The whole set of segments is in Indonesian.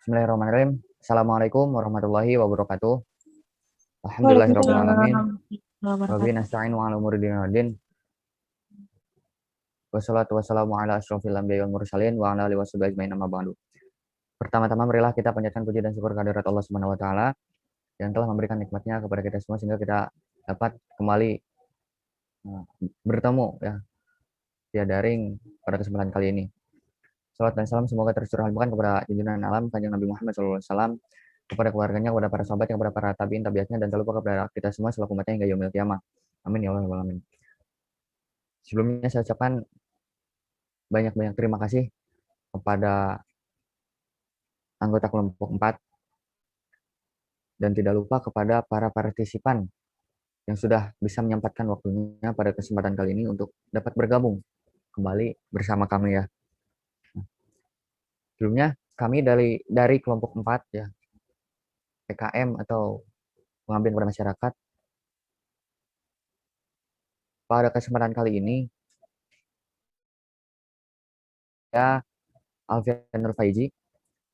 Bismillahirrahmanirrahim. Assalamualaikum warahmatullahi wabarakatuh. Alhamdulillahirabbil Waalaikumsalam alamin. warahmatullahi Wa bihi wabarakatuh. nasta'in wa ala umuri dinina waddin. Wassalatu wassalamu ala asyrofil anbiya'i wal mursalin wa ala alihi washabihi ajmain amma ba'du. Pertama-tama marilah kita panjatkan puji dan syukur kehadirat Allah Subhanahu wa taala yang telah memberikan nikmatnya kepada kita semua sehingga kita dapat kembali bertemu ya via daring pada kesempatan kali ini. Salam dan salam semoga tercurahkan kepada junjungan alam Kanjeng Nabi Muhammad SAW, kepada keluarganya, kepada para sahabat, kepada para tabiin, tabiatnya, dan terlupa kepada kita semua selaku umatnya hingga yaumil kiamah. Amin ya Allah ya alamin. Sebelumnya saya ucapkan banyak-banyak terima kasih kepada anggota kelompok 4 dan tidak lupa kepada para partisipan yang sudah bisa menyempatkan waktunya pada kesempatan kali ini untuk dapat bergabung kembali bersama kami ya. Sebelumnya kami dari kelompok 4 ya, PKM atau pengabdian kepada masyarakat, pada kesempatan kali ini ya Alfian Nur Faizi.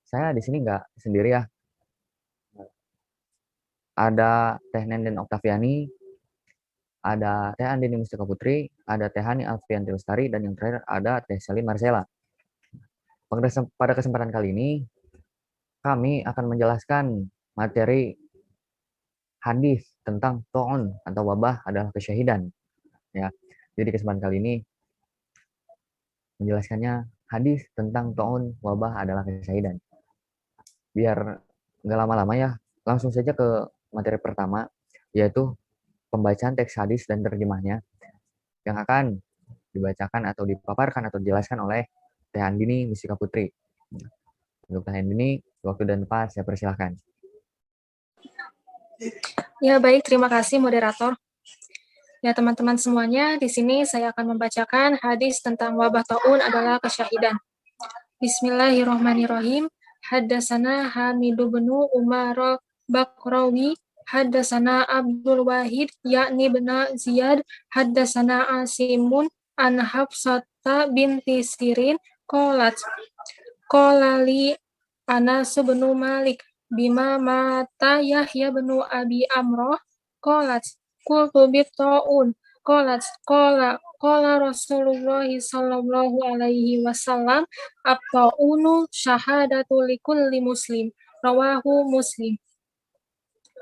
Saya di sini nggak sendiri ya. Ada Teh Nenden Oktaviani, ada Teh Andini Mustika Putri, ada Teh Hani Alfianti Lestari, dan yang terakhir ada Teh Selin Marcella. Pada kesempatan kali ini, kami akan menjelaskan materi hadis tentang to'on atau wabah adalah kesyahidan. Ya, jadi kesempatan kali ini menjelaskannya hadis tentang to'on wabah adalah kesyahidan. Biar nggak lama-lama ya, langsung saja ke materi pertama, yaitu pembacaan teks hadis dan terjemahnya yang akan dibacakan atau dipaparkan atau dijelaskan oleh Teh Andini Mustika Putri. Untuk Teh Andini, waktu dan tempat saya persilahkan. Ya, baik, terima kasih moderator. Ya, teman-teman semuanya, di sini saya akan membacakan hadis tentang wabah taun adalah kesyahidan. Bismillahirrahmanirrahim. Haddasana Hamidu bin Umar al-Bakrawi, haddasana Abdul Wahid yakni bin Ziyad, haddasana Asimun an Hafsata binti Sirin qalat qalali Anas bin Malik bima mata Yahya bin Abi Amroh qalat qultu bitta'un qala Rasulullah sallallahu alaihi wasallam at-ta'unu syahadatu likulli muslim rawahu Muslim.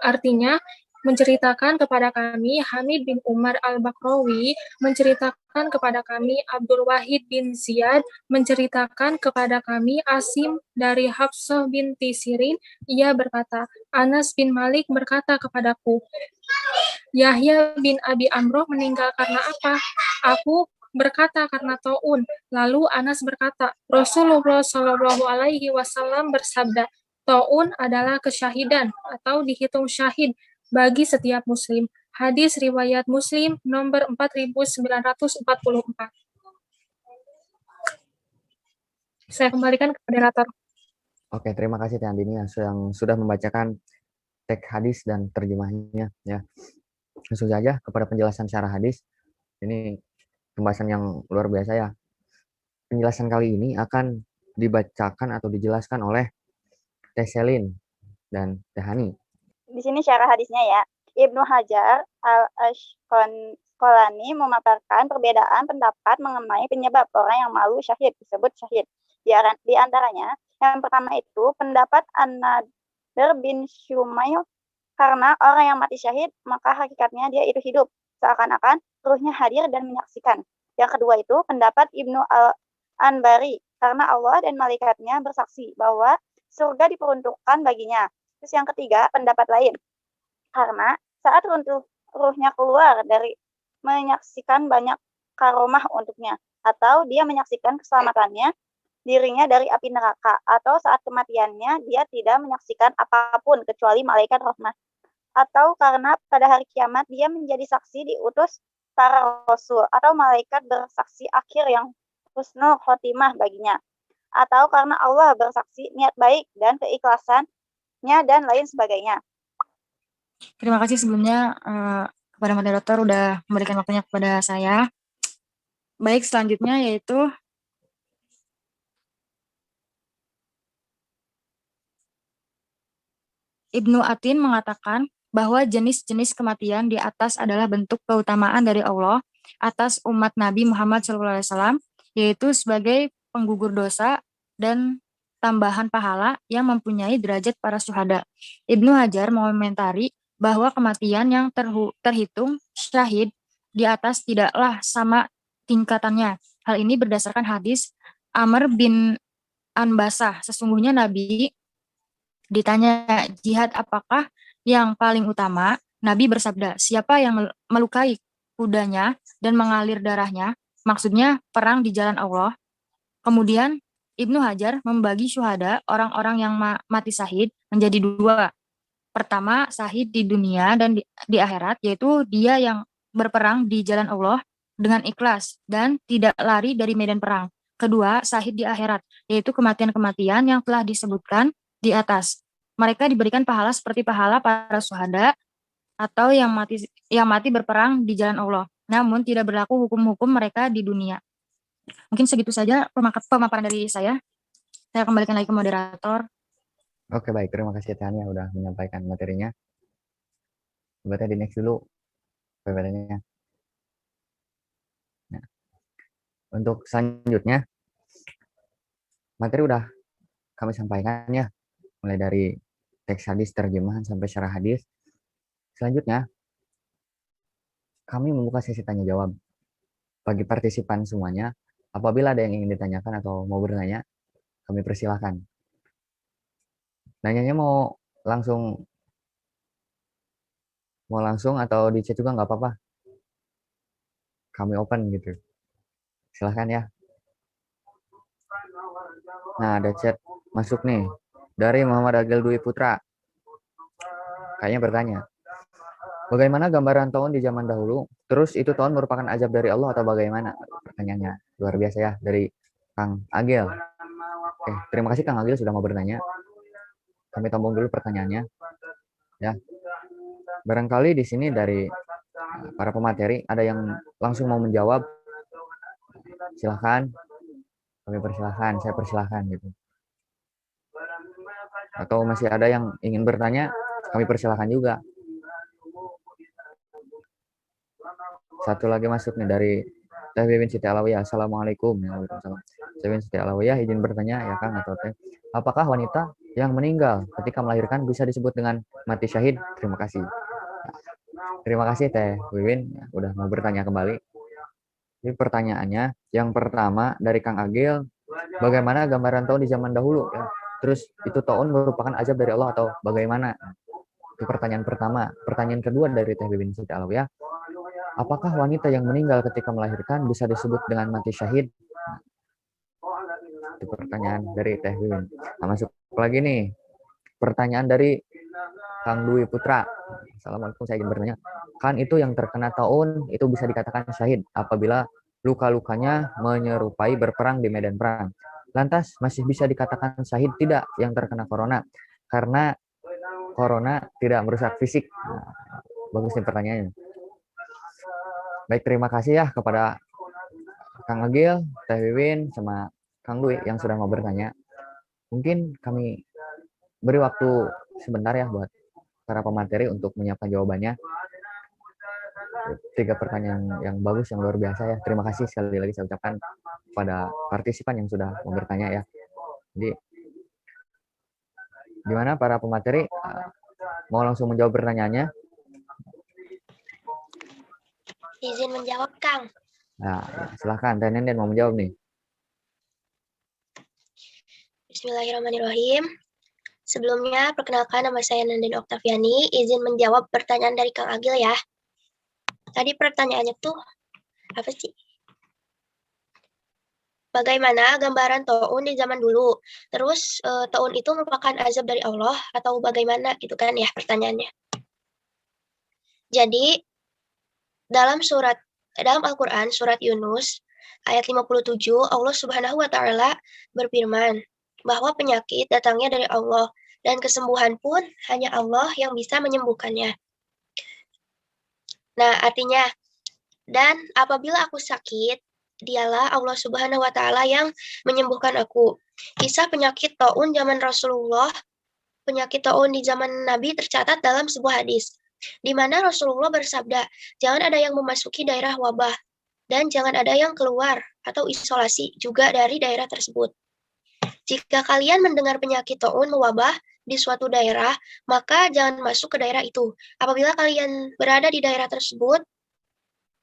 Artinya, menceritakan kepada kami Hamid bin Umar al-Bakrawi, menceritakan kepada kami Abdul Wahid bin Ziyad, menceritakan kepada kami Asim dari Hafsah binti Sirin. Ia berkata, Anas bin Malik berkata kepadaku, Yahya bin Abi Amroh meninggal karena apa? Aku berkata karena taun. Lalu Anas berkata, Rasulullah Shallallahu Alaihi Wasallam bersabda, taun adalah kesyahidan atau dihitung syahid bagi setiap muslim. Hadis riwayat Muslim nomor 4944. Saya kembalikan ke moderator. Oke, terima kasih Teh Andini yang sudah membacakan teks hadis dan terjemahnya ya. Langsung saja kepada penjelasan secara hadis. Ini pembahasan yang luar biasa ya. Penjelasan kali ini akan dibacakan atau dijelaskan oleh Teh Selin dan Teh Hani. Di sini syarah hadisnya ya. Ibnu Hajar al-Asqalani memaparkan perbedaan pendapat mengenai penyebab orang yang malu syahid disebut syahid. Di antaranya, yang pertama itu pendapat An-Nadr bin Shumail, karena orang yang mati syahid maka hakikatnya dia itu hidup, seakan-akan ruhnya hadir dan menyaksikan. Yang kedua itu pendapat Ibnu Al-Anbari, karena Allah dan malaikatnya bersaksi bahwa surga diperuntukkan baginya. Terus yang ketiga, pendapat lain. Karena saat ruhnya keluar dari menyaksikan banyak karomah untuknya, atau dia menyaksikan keselamatannya dirinya dari api neraka, atau saat kematiannya dia tidak menyaksikan apapun kecuali malaikat rahmat, atau karena pada hari kiamat dia menjadi saksi diutus para rasul, atau malaikat bersaksi akhir yang husnul khotimah baginya, atau karena Allah bersaksi niat baik dan keikhlasannya dan lain sebagainya. Terima kasih sebelumnya kepada moderator udah memberikan waktunya kepada saya. Baik, selanjutnya yaitu Ibnu Atin mengatakan bahwa jenis-jenis kematian di atas adalah bentuk keutamaan dari Allah atas umat Nabi Muhammad SAW, yaitu sebagai penggugur dosa dan tambahan pahala yang mempunyai derajat para syuhada. Ibnu Hajar mengomentari bahwa kematian yang terhitung syahid di atas tidaklah sama tingkatannya. Hal ini berdasarkan hadis Amr bin Anbasah. Sesungguhnya Nabi ditanya jihad apakah yang paling utama, Nabi bersabda, siapa yang melukai kudanya dan mengalir darahnya, maksudnya perang di jalan Allah. Kemudian Ibnu Hajar membagi syuhada, orang-orang yang mati syahid, menjadi dua. Pertama, syahid di dunia dan di akhirat, yaitu dia yang berperang di jalan Allah dengan ikhlas dan tidak lari dari medan perang. Kedua, syahid di akhirat, yaitu kematian-kematian yang telah disebutkan di atas. Mereka diberikan pahala seperti pahala para syuhada atau yang mati berperang di jalan Allah. Namun tidak berlaku hukum-hukum mereka di dunia. Mungkin segitu saja pemaparan dari saya. Saya kembalikan lagi ke moderator. Oke, baik. Terima kasih Tania udah menyampaikan materinya. Berarti di next dulu PPT-nya. Nah, untuk selanjutnya, materi udah kami sampaikan ya, mulai dari teks hadis, terjemahan, sampai syarah hadis. Selanjutnya, kami membuka sesi tanya jawab bagi partisipan semuanya. Apabila ada yang ingin ditanyakan atau mau bertanya, kami persilahkan. Nanyanya mau langsung atau di chat juga nggak apa-apa. Kami open gitu. Silahkan ya. Nah, ada chat masuk nih dari Muhammad Agil Dwi Putra. Kayaknya bertanya, bagaimana gambaran tahun di zaman dahulu? Terus itu tahun merupakan azab dari Allah atau bagaimana? Pertanyaannya luar biasa ya dari Kang Agil. Oke, terima kasih Kang Agil sudah mau bertanya. Kami tombong dulu pertanyaannya. Ya. Barangkali di sini dari para pemateri ada yang langsung mau menjawab. Silahkan. Kami persilahkan, saya persilahkan gitu. Atau masih ada yang ingin bertanya, kami persilahkan juga. Satu lagi masuk nih dari Teh Wiwin Siti Alawiyah. Assalamualaikum. Teh Wiwin Siti Alawiyah izin bertanya ya Kang atau Teh. Apakah wanita yang meninggal ketika melahirkan bisa disebut dengan mati syahid? Terima kasih. Terima kasih Teh Wiwin udah mau bertanya kembali. Ini pertanyaannya, yang pertama dari Kang Agil, bagaimana gambaran tahun di zaman dahulu? Ya. Terus itu tahun merupakan azab dari Allah atau bagaimana? Itu pertanyaan pertama. Pertanyaan kedua dari Teh Wiwin Siti Alawiyah, apakah wanita yang meninggal ketika melahirkan bisa disebut dengan mati syahid? Itu pertanyaan dari Teh Wiwin. Nah, masuk lagi nih, pertanyaan dari Kang Dwi Putra. Assalamualaikum, saya ingin bertanya. Kan itu yang terkena taun itu bisa dikatakan syahid apabila luka-lukanya menyerupai berperang di medan perang. Lantas masih bisa dikatakan syahid tidak yang terkena corona? Karena corona tidak merusak fisik. Nah, bagus nih pertanyaannya. Baik, terima kasih ya kepada Kang Agil, Teh Wiwin, sama Kang Dwi yang sudah mau bertanya. Mungkin kami beri waktu sebentar ya buat para pemateri untuk menyiapkan jawabannya. 3 pertanyaan yang bagus, yang luar biasa ya. Terima kasih sekali lagi saya ucapkan pada partisipan yang sudah mau bertanya ya. Jadi, gimana para pemateri? Mau langsung menjawab pertanyaannya? Izin menjawab, Kang. Nah, silahkan. Teh Nenden mau menjawab nih. Bismillahirrahmanirrahim. Sebelumnya, perkenalkan nama saya Nenden Oktaviani. Izin menjawab pertanyaan dari Kang Agil ya. Tadi pertanyaannya tuh, apa sih? Bagaimana gambaran taun di zaman dulu? Terus, taun itu merupakan azab dari Allah atau bagaimana gitu kan ya pertanyaannya. Jadi, dalam Al-Quran, surat Yunus, ayat 57, Allah Subhanahu wa Ta'ala berfirman bahwa penyakit datangnya dari Allah dan kesembuhan pun hanya Allah yang bisa menyembuhkannya. Nah, artinya, dan apabila aku sakit, dialah Allah Subhanahu wa Ta'ala yang menyembuhkan aku. Kisah penyakit taun zaman Rasulullah penyakit taun di zaman Nabi tercatat dalam sebuah hadis, di mana Rasulullah bersabda, jangan ada yang memasuki daerah wabah, dan jangan ada yang keluar atau isolasi juga dari daerah tersebut. Jika kalian mendengar penyakit taun mewabah di suatu daerah, maka jangan masuk ke daerah itu. Apabila kalian berada di daerah tersebut,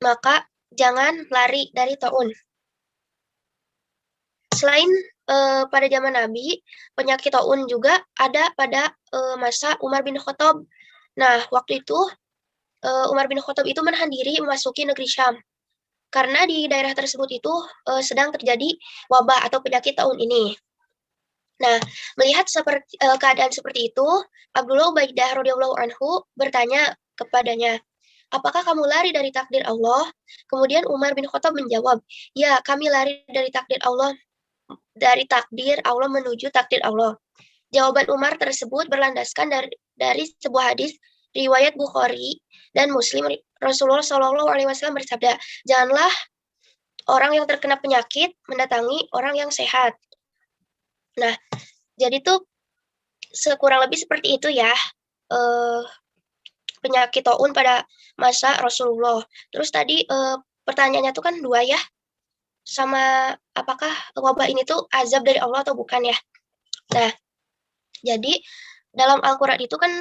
maka jangan lari dari taun. Selain pada zaman Nabi, penyakit taun juga ada pada masa Umar bin Khattab. Nah, waktu itu Umar bin Khattab itu menahan diri memasuki negeri Syam. Karena di daerah tersebut itu sedang terjadi wabah atau penyakit taun ini. Nah, melihat keadaan seperti itu, Abdullah Ubaidah radhiyallahu anhu bertanya kepadanya, apakah kamu lari dari takdir Allah? Kemudian Umar bin Khattab menjawab, ya kami lari dari takdir Allah menuju takdir Allah. Jawaban Umar tersebut berlandaskan dari sebuah hadis riwayat Bukhari dan Muslim. Rasulullah Shallallahu Alaihi Wasallam bersabda, janganlah orang yang terkena penyakit mendatangi orang yang sehat. Nah, jadi tuh sekurang lebih seperti itu ya penyakit taun pada masa Rasulullah. Terus tadi pertanyaannya tuh kan dua ya, sama apakah wabah ini tuh azab dari Allah atau bukan ya. Nah, jadi dalam Al-Quran itu kan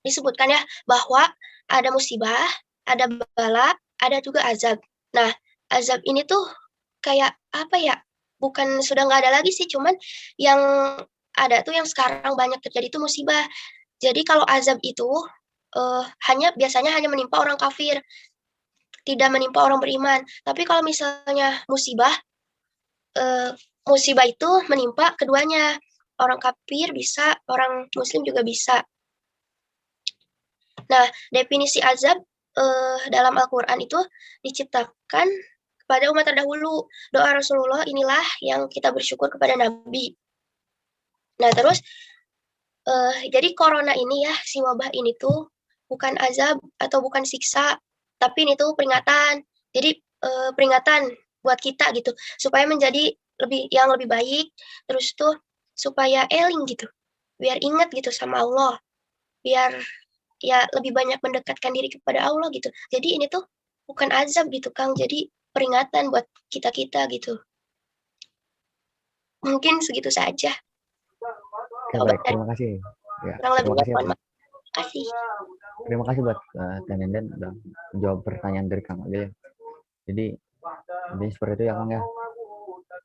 disebutkan ya bahwa ada musibah, ada bala, ada juga azab. Nah, azab ini tuh kayak apa ya, bukan sudah nggak ada lagi sih, cuman yang ada tuh yang sekarang banyak terjadi tuh musibah. Jadi kalau azab itu biasanya hanya menimpa orang kafir, tidak menimpa orang beriman. Tapi kalau misalnya musibah itu menimpa keduanya. Orang kafir bisa, orang muslim juga bisa. Nah, definisi azab dalam Al-Quran itu diciptakan kepada umat terdahulu. Doa Rasulullah inilah yang kita bersyukur kepada Nabi. Nah, terus jadi corona ini ya, si wabah ini tuh bukan azab atau bukan siksa, tapi ini tuh peringatan. Jadi peringatan buat kita gitu, supaya menjadi lebih baik, terus tuh supaya eling gitu, biar ingat gitu sama Allah, biar ya lebih banyak mendekatkan diri kepada Allah gitu. Jadi ini tuh bukan azab gitu Kang, jadi peringatan buat kita-kita gitu. Mungkin segitu saja. Oke, baik, terima kasih. Ya, terima kasih. Terima kasih buat Teh Nenden udah menjawab pertanyaan dari Kang Agil ya. Jadi seperti itu ya Kang ya.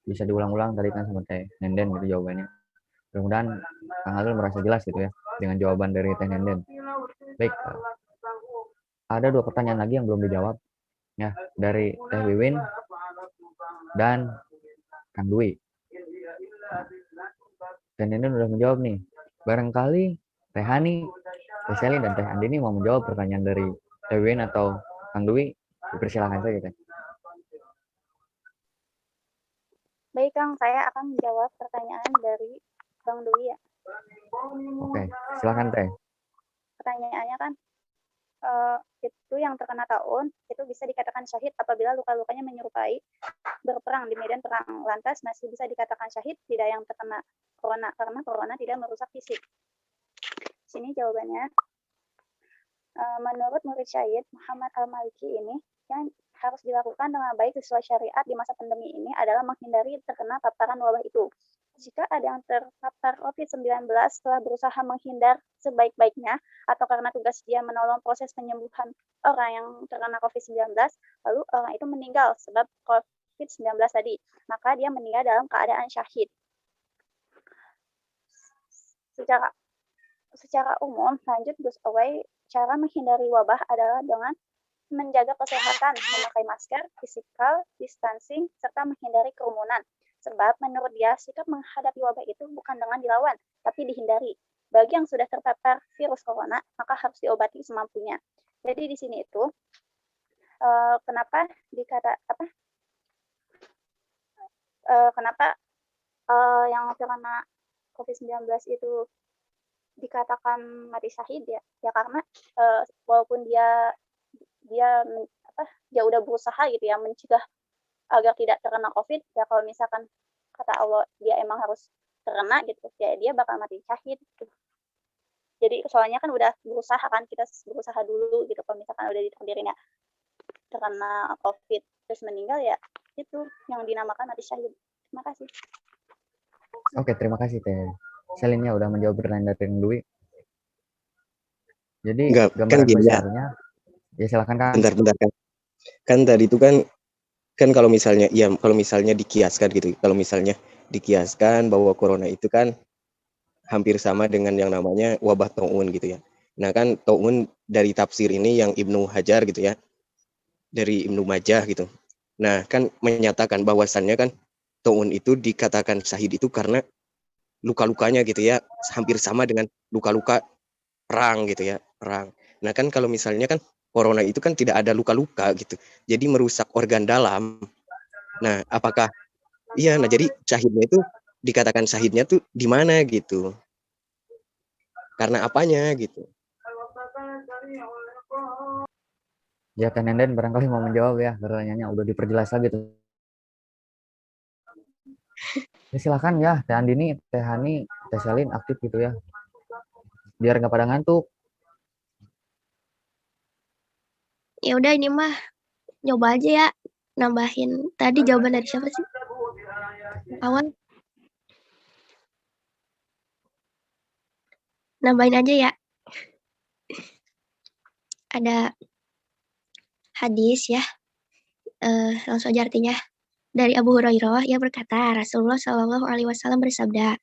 Bisa diulang-ulang tadi kan sama Teh Nenden gitu jawabannya. Mudah-mudahan Kang Agil merasa jelas gitu ya dengan jawaban dari Teh Nenden. Baik, ada 2 pertanyaan lagi yang belum dijawab ya dari Teh Wiwin dan Kang Dwi. Teh Nenden udah menjawab nih. Barangkali Teh Hani, Teh Selin, dan Teh Andini mau menjawab pertanyaan dari Teh Wiwin atau Kang Dwi. Dipersilakan saja Teh. Baik Kang, saya akan menjawab pertanyaan dari Bang Dwi ya. Oke, silakan Teh. Pertanyaannya kan, itu yang terkena taun itu bisa dikatakan syahid apabila luka-lukanya menyerupai berperang di medan perang. Lantas masih bisa dikatakan syahid tidak yang terkena corona karena corona tidak merusak fisik. Sini jawabannya. Menurut murid Syahid Muhammad Al-Maliki ini, yang harus dilakukan dengan baik sesuai syariat di masa pandemi ini adalah menghindari terkena paparan wabah itu. Jika ada yang terpapar COVID-19 setelah berusaha menghindar sebaik-baiknya atau karena tugas dia menolong proses penyembuhan orang yang terkena COVID-19, lalu orang itu meninggal sebab COVID-19 tadi, maka dia meninggal dalam keadaan syahid. Secara umum, lanjut Gus Awai, cara menghindari wabah adalah dengan menjaga kesehatan, memakai masker, physical distancing, serta menghindari kerumunan. Sebab menurut dia, sikap menghadapi wabah itu bukan dengan dilawan, tapi dihindari. Bagi yang sudah terpapar virus corona, maka harus diobati semampunya. Jadi di sini itu, kenapa yang terkena COVID-19 itu dikatakan mati syahid ya karena walaupun dia udah berusaha gitu ya mencegah agar tidak terkena COVID, ya kalau misalkan kata Allah dia emang harus terkena gitu ya dia bakal mati syahid gitu. Jadi soalnya kan udah berusaha kan, kita berusaha dulu gitu kalau misalkan udah ditakdirin ya karena COVID terus meninggal ya itu yang dinamakan mati syahid. Terima kasih. Oke, terima kasih Teh Selin ya udah menjawab pertanyaan dari Dwi. Jadi Enggak, kan gambaran gini ya. besarnya, ya silakan Kang. Bentar kan. Kan tadi itu kan kalau misalnya dikiaskan gitu. Kalau misalnya dikiaskan bahwa corona itu kan hampir sama dengan yang namanya wabah taun gitu ya. Nah kan taun dari tafsir ini yang Ibnu Hajar gitu ya. Dari Ibnu Majah gitu. Nah kan menyatakan bahwasannya kan taun itu dikatakan syahid itu karena luka-lukanya gitu ya hampir sama dengan luka-luka perang gitu ya, perang. Nah kan kalau misalnya kan corona itu kan tidak ada luka-luka gitu, jadi merusak organ dalam. Nah apakah iya? Nah jadi syahidnya itu dikatakan syahidnya tuh di mana gitu? Karena apanya gitu? Ya Teh Nenden barangkali mau menjawab ya pertanyaannya udah diperjelas lagi tuh. Ya silakan ya Teh Andini, Teh Hani, Teh Selin aktif gitu ya. Biar nggak pada ngantuk. Ya udah ini mah nyoba aja ya nambahin tadi jawaban dari siapa sih? Awal nambahin aja ya. Ada hadis ya. Langsung aja artinya. Dari Abu Hurairah ia berkata, Rasulullah Shallallahu alaihi wasallam bersabda,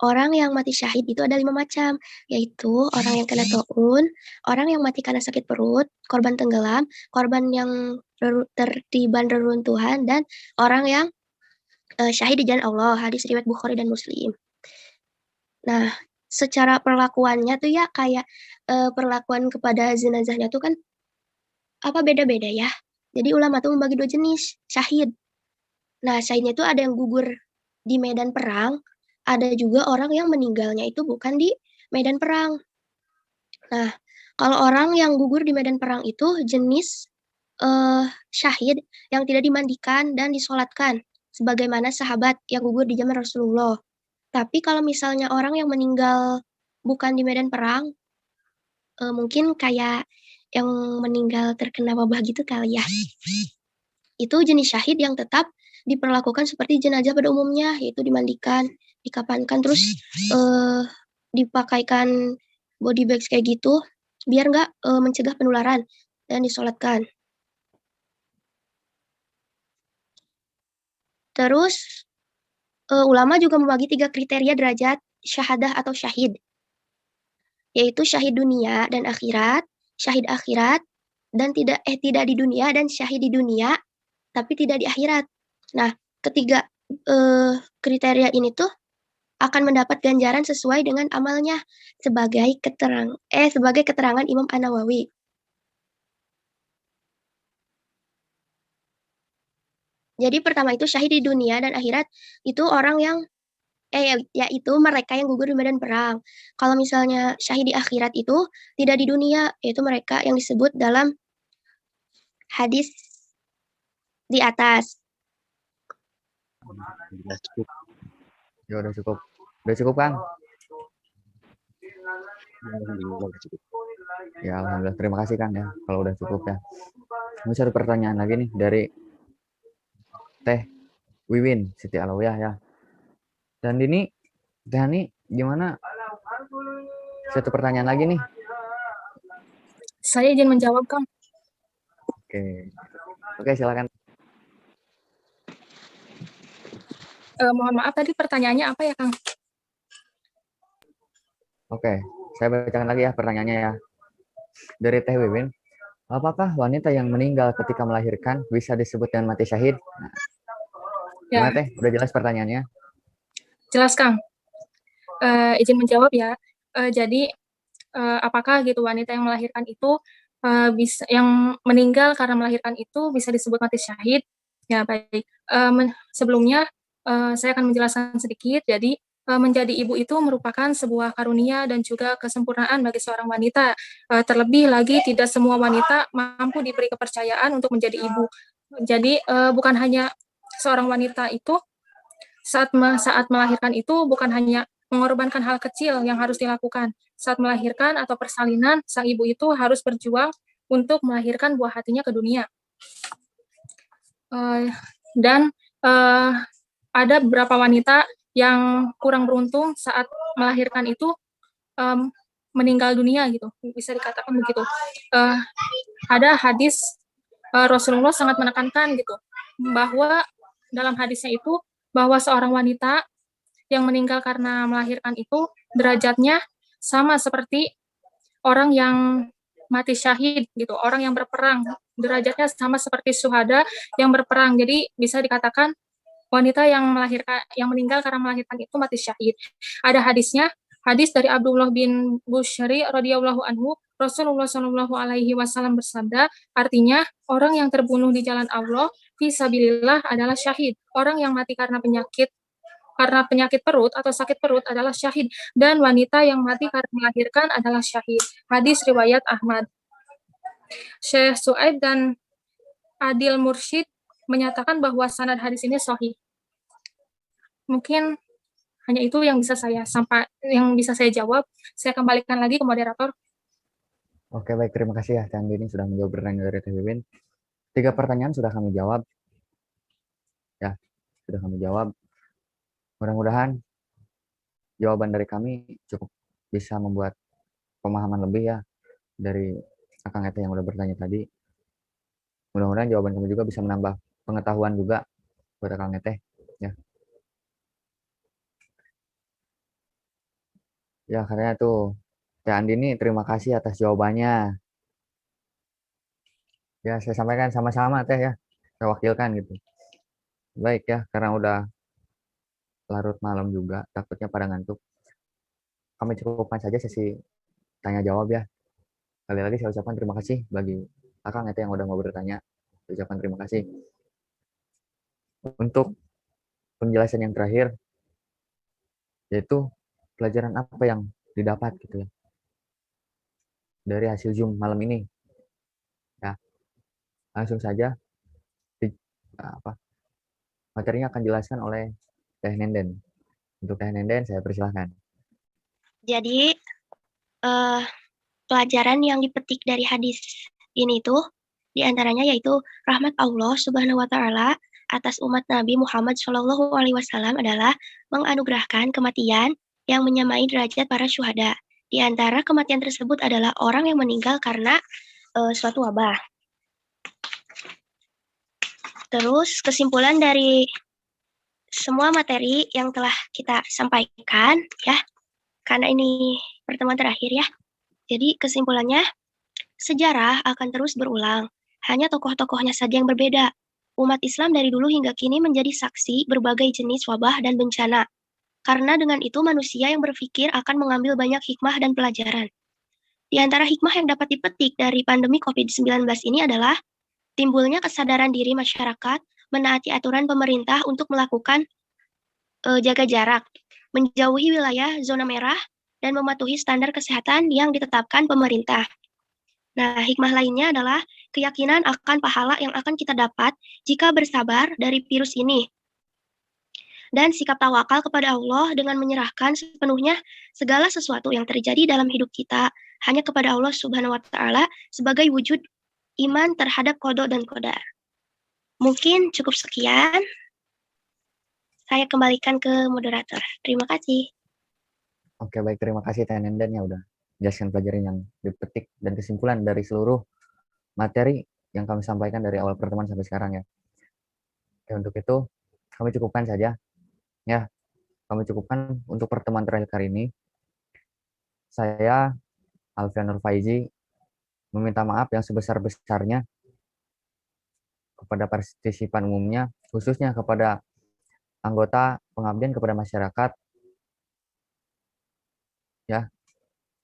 orang yang mati syahid itu ada 5 macam, yaitu orang yang kena taun, orang yang mati karena sakit perut, korban tenggelam, korban yang tertiban reruntuhan, dan orang yang syahid di jalan Allah. Hadis riwayat Bukhari dan Muslim. Nah, secara perlakuannya tuh ya kayak perlakuan kepada jenazahnya tuh kan beda-beda ya. Jadi ulama tuh membagi 2 jenis syahid. Nah, syahidnya itu ada yang gugur di medan perang, ada juga orang yang meninggalnya itu bukan di medan perang. Nah, kalau orang yang gugur di medan perang itu jenis syahid yang tidak dimandikan dan disolatkan, sebagaimana sahabat yang gugur di zaman Rasulullah. Tapi kalau misalnya orang yang meninggal bukan di medan perang, mungkin kayak yang meninggal terkena wabah gitu kali ya. Itu jenis syahid yang tetap diperlakukan seperti jenazah pada umumnya, yaitu dimandikan, dikafankan, terus dipakaikan body bags kayak gitu, biar nggak mencegah penularan, dan disolatkan. Terus ulama juga membagi 3 kriteria derajat syahadah atau syahid, yaitu syahid dunia dan akhirat, syahid akhirat, dan tidak di dunia, dan syahid di dunia tapi tidak di akhirat. Nah, ketiga kriteria ini tuh akan mendapat ganjaran sesuai dengan amalnya sebagai keterangan Imam An-Nawawi. Jadi pertama itu syahid di dunia dan akhirat itu orang yang yaitu mereka yang gugur di medan perang. Kalau misalnya syahid di akhirat itu tidak di dunia, yaitu mereka yang disebut dalam hadis di atas. Ya udah cukup. Udah cukup Kang? Ya alhamdulillah, terima kasih Kang ya kalau udah cukup ya. Ini satu pertanyaan lagi nih dari Teh Wiwin Siti Alawiyah ya. Dan ini Teh Hani gimana? Satu pertanyaan lagi nih. Saya izin menjawab, Kang. Oke, silakan. Mohon maaf tadi pertanyaannya apa ya, Kang? Oke, saya bacakan lagi ya pertanyaannya ya. Dari Teh Wiwin, apakah wanita yang meninggal ketika melahirkan bisa disebut dengan mati syahid? Nah, Ya. gimana Teh? Udah jelas pertanyaannya? Jelas, Kang. Izin menjawab ya. Jadi apakah gitu wanita yang melahirkan itu bisa yang meninggal karena melahirkan itu bisa disebut mati syahid? Ya baik. Sebelumnya saya akan menjelaskan sedikit. Jadi menjadi ibu itu merupakan sebuah karunia dan juga kesempurnaan bagi seorang wanita. Terlebih lagi tidak semua wanita mampu diberi kepercayaan untuk menjadi ibu. Jadi bukan hanya seorang wanita itu saat melahirkan itu bukan hanya mengorbankan hal kecil yang harus dilakukan. Saat melahirkan atau persalinan, sang ibu itu harus berjuang untuk melahirkan buah hatinya ke dunia. Dan ada beberapa wanita yang kurang beruntung saat melahirkan itu meninggal dunia gitu, bisa dikatakan begitu. Ada hadis Rasulullah sangat menekankan gitu bahwa dalam hadisnya itu bahwa seorang wanita yang meninggal karena melahirkan itu derajatnya sama seperti orang yang mati syahid gitu, orang yang berperang, derajatnya sama seperti syuhada yang berperang. Jadi bisa dikatakan wanita yang meninggal karena melahirkan itu mati syahid. Ada hadisnya, hadis dari Abdullah bin Bushri radhiyallahu anhu, Rasulullah Shallallahu alaihi wasallam bersabda, artinya orang yang terbunuh di jalan Allah fisabilillah adalah syahid. Orang yang mati karena penyakit perut atau sakit perut adalah syahid, dan wanita yang mati karena melahirkan adalah syahid. Hadis riwayat Ahmad. Syekh Su'aib dan Adil Mursyid menyatakan bahwa sanad hadis ini sahih. Mungkin hanya itu yang bisa saya jawab. Saya kembalikan lagi ke moderator. Oke, baik. Terima kasih ya, Teh Andini sudah menjawab pertanyaan dari Teh Wiwin. 3 pertanyaan sudah kami jawab. Ya, sudah kami jawab. Mudah-mudahan jawaban dari kami cukup bisa membuat pemahaman lebih ya dari Akang Ete yang udah bertanya tadi. Mudah-mudahan jawaban kami juga bisa menambah pengetahuan juga buat Akang Ete. Ya. Ya, katanya tuh Teh Andini, terima kasih atas jawabannya. Ya, saya sampaikan sama-sama Teh ya. Saya wakilkan gitu. Baik ya, karena udah larut malam juga, takutnya pada ngantuk. Kami cukupkan saja sesi tanya jawab ya. Sekali lagi saya ucapkan terima kasih bagi Akang itu yang udah mau bertanya. Saya ucapkan terima kasih. Untuk penjelasan yang terakhir, yaitu pelajaran apa yang didapat gitu ya dari hasil Zoom malam ini. Ya, langsung saja materinya akan dijelaskan oleh Teh Nenden. Untuk Teh Nenden saya persilahkan. Jadi pelajaran yang dipetik dari hadis ini tuh diantaranya yaitu rahmat Allah Subhanahu wa Ta'ala atas umat Nabi Muhammad Shallallahu Alaihi Wasallam adalah menganugerahkan kematian yang menyamai derajat para syuhada. Di antara kematian tersebut adalah orang yang meninggal karena suatu wabah. Terus kesimpulan dari semua materi yang telah kita sampaikan ya, karena ini pertemuan terakhir ya. Jadi kesimpulannya, sejarah akan terus berulang, hanya tokoh-tokohnya saja yang berbeda. Umat Islam dari dulu hingga kini menjadi saksi berbagai jenis wabah dan bencana. Karena dengan itu manusia yang berpikir akan mengambil banyak hikmah dan pelajaran. Di antara hikmah yang dapat dipetik dari pandemi COVID-19 ini adalah timbulnya kesadaran diri masyarakat menaati aturan pemerintah untuk melakukan jaga jarak, menjauhi wilayah zona merah, dan mematuhi standar kesehatan yang ditetapkan pemerintah. Nah, hikmah lainnya adalah keyakinan akan pahala yang akan kita dapat jika bersabar dari virus ini. Dan sikap tawakal kepada Allah dengan menyerahkan sepenuhnya segala sesuatu yang terjadi dalam hidup kita hanya kepada Allah Subhanahu wa Ta'ala sebagai wujud iman terhadap qada dan qadar. Mungkin cukup sekian. Saya kembalikan ke moderator. Terima kasih. Oke, baik. Terima kasih Teh Nenden ya udah jelaskan pelajaran yang dipetik dan kesimpulan dari seluruh materi yang kami sampaikan dari awal pertemuan sampai sekarang ya. Oke, untuk itu kami cukupkan saja. Ya, kami cukupkan untuk pertemuan terakhir kali ini. Saya, Alfian Nur Faizi, meminta maaf yang sebesar-besarnya kepada partisipan umumnya, khususnya kepada anggota pengabdian kepada masyarakat, ya,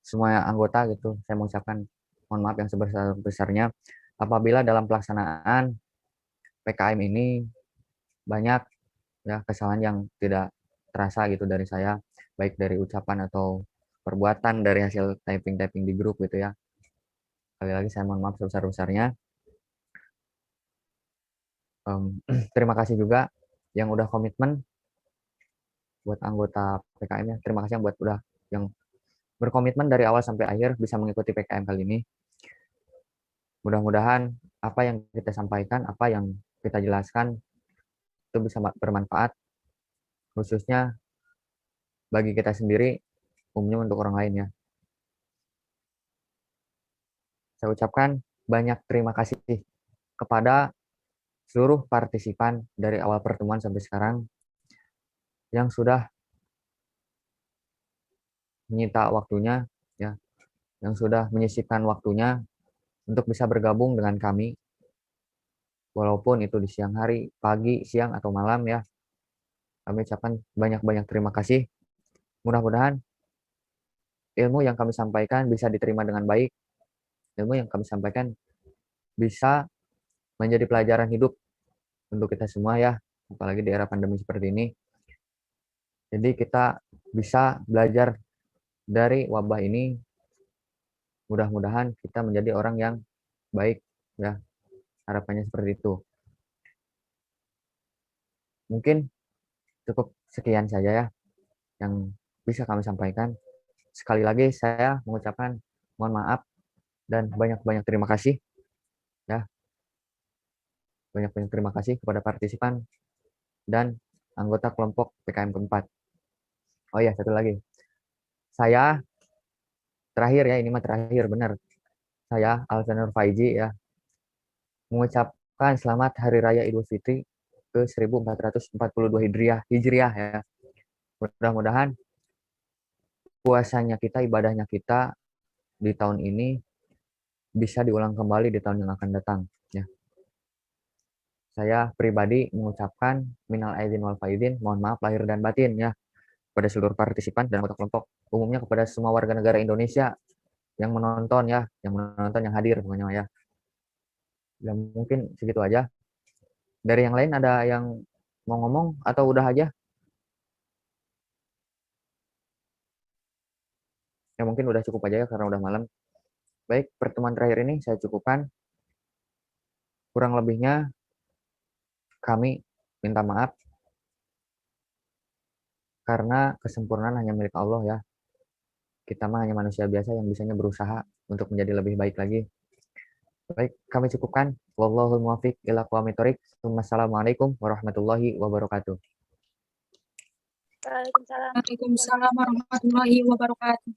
semua anggota gitu. Saya mengucapkan mohon maaf yang sebesar-besarnya apabila dalam pelaksanaan PKM ini banyak ya kesalahan yang tidak terasa gitu dari saya, baik dari ucapan atau perbuatan dari hasil typing di grup gitu ya. Sekali lagi saya mohon maaf sebesar-besarnya. Terima kasih juga yang udah komitmen buat anggota PKM ya. Terima kasih yang buat udah yang berkomitmen dari awal sampai akhir bisa mengikuti PKM kali ini. Mudah-mudahan apa yang kita sampaikan, apa yang kita jelaskan itu bisa bermanfaat, khususnya bagi kita sendiri, umumnya untuk orang lain ya. Saya ucapkan banyak terima kasih kepada seluruh partisipan dari awal pertemuan sampai sekarang yang sudah menyita waktunya, ya, yang sudah menyisipkan waktunya untuk bisa bergabung dengan kami, walaupun itu di siang hari, pagi, siang, atau malam ya. Kami ucapkan banyak-banyak terima kasih. Mudah-mudahan ilmu yang kami sampaikan bisa diterima dengan baik. Ilmu yang kami sampaikan bisa menjadi pelajaran hidup untuk kita semua ya, apalagi di era pandemi seperti ini. Jadi kita bisa belajar dari wabah ini. Mudah-mudahan kita menjadi orang yang baik ya. Harapannya seperti itu. Mungkin cukup sekian saja ya yang bisa kami sampaikan. Sekali lagi saya mengucapkan mohon maaf dan banyak-banyak terima kasih ya. Banyak-banyak terima kasih kepada partisipan dan anggota kelompok PKM keempat. Oh ya, satu lagi. Saya terakhir ya, ini mah terakhir benar. Saya Alvanur Faizi ya mengucapkan selamat Hari Raya Idul Fitri ke 1442 Hijriah ya. Mudah-mudahan puasanya kita, ibadahnya kita di tahun ini bisa diulang kembali di tahun yang akan datang ya. Saya pribadi mengucapkan minal aidin wal faizin, mohon maaf lahir dan batin ya kepada seluruh partisipan dan anggota kelompok, umumnya kepada semua warga negara Indonesia yang menonton ya, yang hadir pokoknya ya. Dan mungkin segitu aja. Dari yang lain ada yang mau ngomong atau udah aja? Ya mungkin udah cukup aja ya karena udah malam. Baik, pertemuan terakhir ini saya cukupkan. Kurang lebihnya kami minta maaf karena kesempurnaan hanya milik Allah ya. Kita mah hanya manusia biasa yang bisanya berusaha untuk menjadi lebih baik lagi. Baik, kami cukupkan. Wallahul muwaffiq ila aqwamit thoriq. Wassalamualaikum warahmatullahi wabarakatuh. Waalaikumsalam. Waalaikumsalam warahmatullahi wabarakatuh.